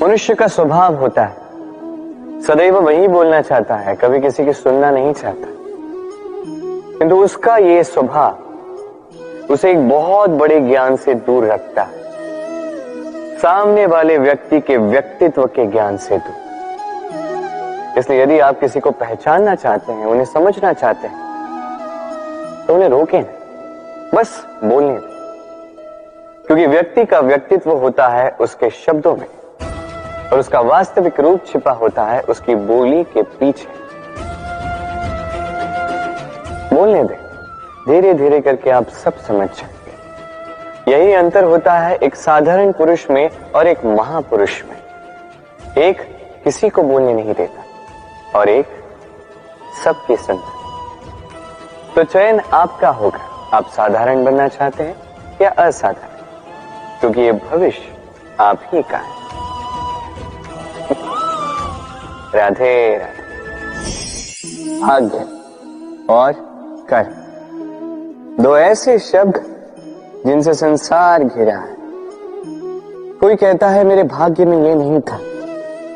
मनुष्य का स्वभाव होता है सदैव वही बोलना चाहता है, कभी किसी की सुनना नहीं चाहता। किंतु उसका ये स्वभाव उसे एक बहुत बड़े ज्ञान से दूर रखता है, सामने वाले व्यक्ति के व्यक्तित्व के ज्ञान से दूर। इसलिए यदि आप किसी को पहचानना चाहते हैं, उन्हें समझना चाहते हैं, तो उन्हें रोकें, बस बोलने दें। क्योंकि व्यक्ति का व्यक्तित्व होता है उसके शब्दों में और उसका वास्तविक रूप छिपा होता है उसकी बोली के पीछे। बोलने दें, धीरे धीरे करके आप सब समझ जाएंगे। यही अंतर होता है एक साधारण पुरुष में और एक महापुरुष में। एक किसी को बोलने नहीं देता और एक सबकी सुनता। तो चयन आपका होगा, आप साधारण बनना चाहते हैं या असाधारण, क्योंकि ये भविष्य आप ही का है। राधे राधे। भाग्य और कर्म, दो ऐसे शब्द जिनसे संसार घिरा है। कोई कहता है मेरे भाग्य में ये नहीं था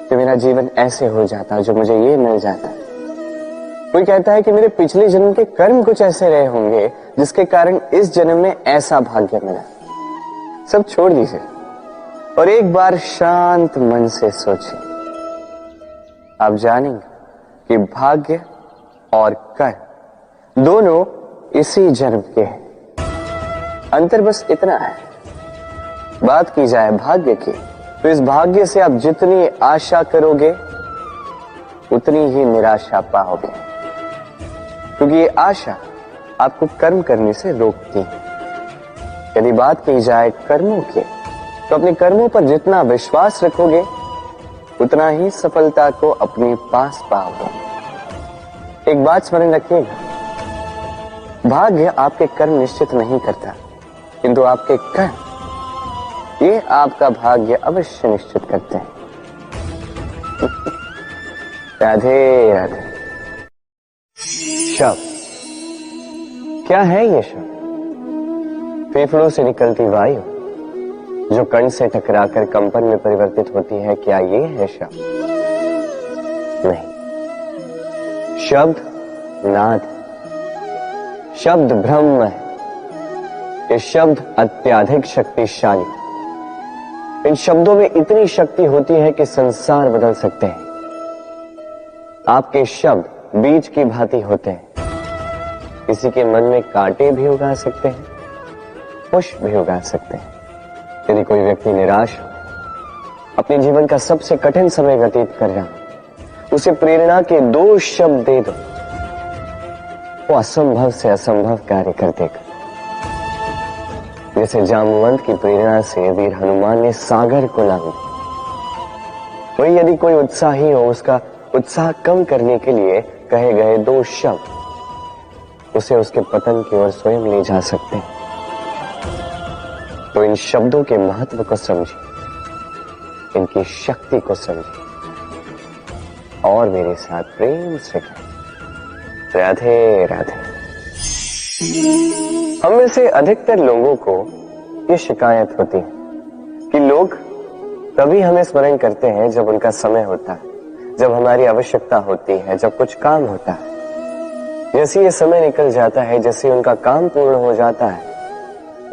कि मेरा जीवन ऐसे हो जाता, जो मुझे ये मिल जाता। कोई कहता है कि मेरे पिछले जन्म के कर्म कुछ ऐसे रहे होंगे जिसके कारण इस जन्म में ऐसा भाग्य मिला। सब छोड़ दीजिए और एक बार शांत मन से सोचिए। आप जानेंगे कि भाग्य और कर्म दोनों इसी जन्म के हैं। अंतर बस इतना है, बात की जाए भाग्य की, तो इस भाग्य से आप जितनी आशा करोगे उतनी ही निराशा पाओगे, क्योंकि ये आशा आपको कर्म करने से रोकती है। यदि बात की जाए कर्मों की, तो अपने कर्मों पर जितना विश्वास रखोगे उतना ही सफलता को अपने पास पाओगे। एक बात स्मरण रखिएगा, भाग्य आपके कर्म निश्चित नहीं करता, किंतु आपके कर्म ये आपका भाग्य अवश्य निश्चित करते हैं। राधे राधे। शब्द क्या है ये शब्द? फेफड़ों से निकलती वायु जो कण से टकराकर कंपन में परिवर्तित होती है, क्या ये है शब्द? नहीं। शब्द नाद, शब्द ब्रह्म है। ये शब्द अत्यधिक शक्तिशाली। इन शब्दों में इतनी शक्ति होती है कि संसार बदल सकते हैं। आपके शब्द बीज की भांति होते हैं, किसी के मन में कांटे भी उगा सकते हैं, पुष्प भी उगा सकते हैं। यदि कोई व्यक्ति निराश हो, अपने जीवन का सबसे कठिन समय व्यतीत कर रहा हो, उसे प्रेरणा के 2 शब्द दे दो, वो असंभव से असंभव कार्य कर देगा। जैसे जामवंत की प्रेरणा से वीर हनुमान ने सागर को लांघा, वही यदि कोई उत्साही हो, उसका उत्साह कम करने के लिए कहे गए 2 शब्द उसे उसके पतन की ओर स्वयं ले जा सकते हैं। तो इन शब्दों के महत्व को समझिए, इनकी शक्ति को समझिए और मेरे साथ प्रेम से कहें राधे राधे। हम में से अधिकतर लोगों को ये शिकायत होती है कि लोग तभी हमें स्मरण करते हैं जब उनका समय होता है, जब हमारी आवश्यकता होती है, जब कुछ काम होता है। जैसे ये समय निकल जाता है, जैसे उनका काम पूर्ण हो जाता है,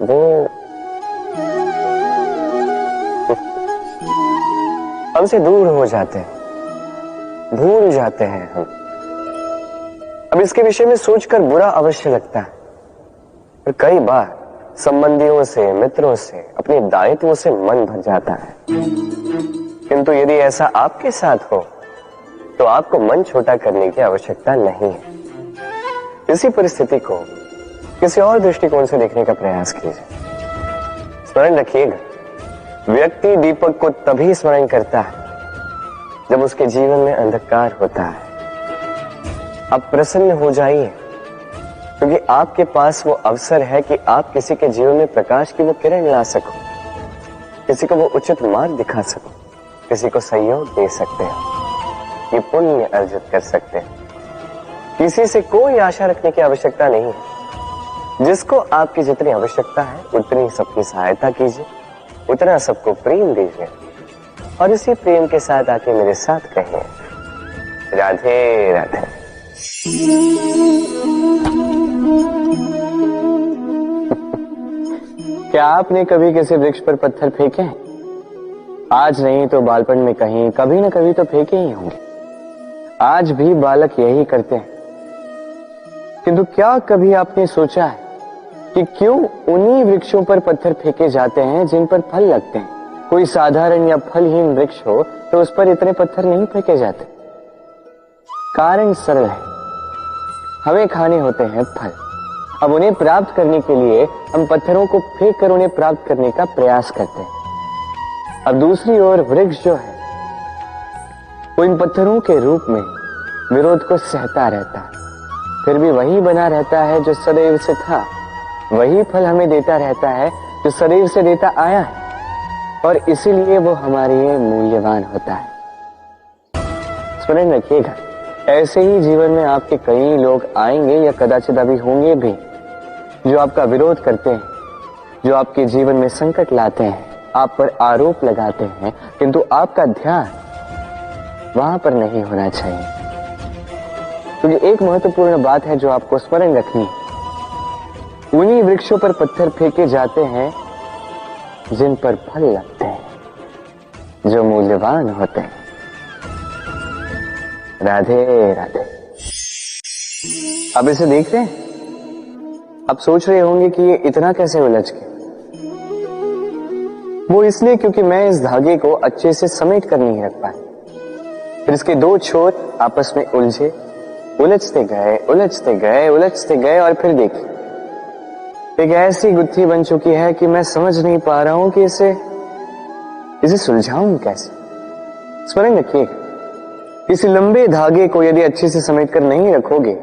वो हमसे दूर हो जाते हैं, भूल जाते हैं हम। अब इसके विषय में सोचकर बुरा अवश्य लगता है, पर कई बार संबंधियों से, मित्रों से, अपने दायित्वों से मन भर जाता है। किंतु यदि ऐसा आपके साथ हो तो आपको मन छोटा करने की आवश्यकता नहीं है। इसी परिस्थिति को किसी और दृष्टिकोण से देखने का प्रयास कीजिए। स्मरण रखिएगा, व्यक्ति दीपक को तभी स्मरण करता है जब उसके जीवन में अंधकार होता है। अब प्रसन्न हो जाइए, क्योंकि आपके पास वो अवसर है कि आप किसी के जीवन में प्रकाश की वो किरण ला सको, किसी को वो उचित मार्ग दिखा सको, किसी को सहयोग दे सकते हैं, ये पुण्य अर्जित कर सकते हैं। किसी से कोई आशा रखने की आवश्यकता नहीं है। जिसको आपकी जितनी आवश्यकता है उतनी सबकी सहायता कीजिए, उतना सबको प्रेम दीजिए और इसी प्रेम के साथ आके मेरे साथ कहे राधे राधे। क्या आपने कभी किसी वृक्ष पर पत्थर फेंके हैं? आज नहीं तो बालपन में कहीं कभी न कभी तो फेंके ही होंगे। आज भी बालक यही करते हैं। किंतु क्या कभी आपने सोचा है कि क्यों उन्हीं वृक्षों पर पत्थर फेंके जाते हैं जिन पर फल लगते हैं? कोई साधारण या फलहीन वृक्ष हो तो उस पर इतने पत्थर नहीं फेंके जाते। कारण सरल है, हमें खाने होते हैं फल। अब उन्हें प्राप्त करने के लिए हम पत्थरों को फेंक कर उन्हें प्राप्त करने का प्रयास करते हैं। अब दूसरी ओर वृक्ष जो है वो इन पत्थरों के रूप में विरोध को सहता रहता है, फिर भी वही बना रहता है जो सदैव से था। वही फल हमें देता रहता है जो सदैव से देता आया है, और इसीलिए वो हमारे लिए मूल्यवान होता है। स्मरण रखिएगा, ऐसे ही जीवन में आपके कई लोग आएंगे या कदाचित अभी होंगे भी जो आपका विरोध करते हैं, जो आपके जीवन में संकट लाते हैं, आप पर आरोप लगाते हैं, किंतु आपका ध्यान वहां पर नहीं होना चाहिए। क्योंकि एक महत्वपूर्ण बात है जो आपको स्मरण रखनी है। उन्हीं वृक्षों पर पत्थर फेंके जाते हैं जिन पर फल लगते हैं, जो मूल्यवान होते हैं। राधे राधे। अब इसे देख रहे हैं? अब सोच रहे होंगे कि ये इतना कैसे उलझ गया। वो इसलिए क्योंकि मैं इस धागे को अच्छे से समेट कर नहीं रख पाया। फिर इसके दो छोर आपस में उलझे, उलझते गए उलझते गए उलझते गए, और फिर देखिए एक ऐसी गुत्थी बन चुकी है कि मैं समझ नहीं पा रहा हूं कि इसे सुलझाऊं कैसे। स्मरण रखिएगा, इस लंबे धागे को यदि अच्छे से समेट कर नहीं रखोगे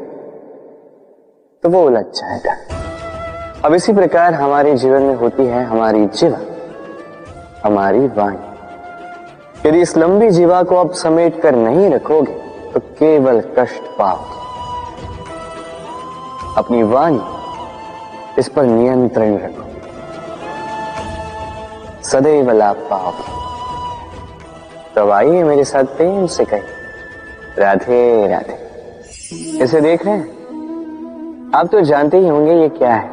तो वो उलझ जाएगा। अब इसी प्रकार हमारे जीवन में होती है हमारी जीवा, हमारी वाणी। यदि इस लंबी जीवा को आप समेट कर नहीं रखोगे तो केवल कष्ट पाओगे। अपनी वाणी, इस पर नियंत्रण रखो, सदैव लाभ पाओगे। तो आइए मेरे साथ प्रेम से कहिए राधे राधे। इसे देख रहे हैं? आप तो जानते ही होंगे ये क्या है।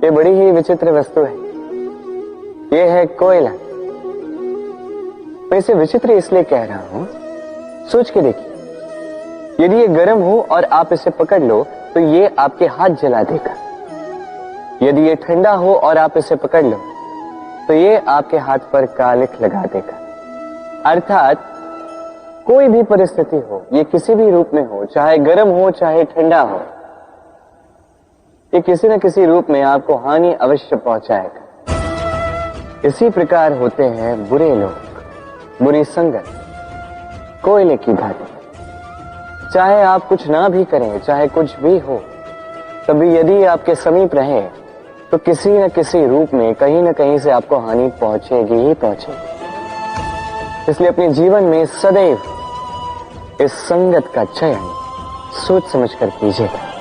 ये बड़ी ही विचित्र वस्तु है। ये है कोयला। मैं इसे विचित्र इसलिए कह रहा हूं, सोच के देखिए, यदि ये गर्म हो और आप इसे पकड़ लो तो ये आपके हाथ जला देगा। यदि ये ठंडा हो और आप इसे पकड़ लो तो ये आपके हाथ पर कालिख लगा देगा। अर्थात कोई भी परिस्थिति हो, ये किसी भी रूप में हो, चाहे गर्म हो चाहे ठंडा हो, ये किसी न किसी रूप में आपको हानि अवश्य पहुंचाएगा। इसी प्रकार होते हैं बुरे लोग, बुरी संगत, कोयले की भांति। चाहे आप कुछ ना भी करें, चाहे कुछ भी हो, तभी यदि आपके समीप रहे तो किसी न किसी रूप में कहीं न कहीं से आपको हानि पहुंचेगी ही पहुंचेगी। इसलिए अपने जीवन में सदैव इस संगत का चयन सोच समझ कर कीजिएगा।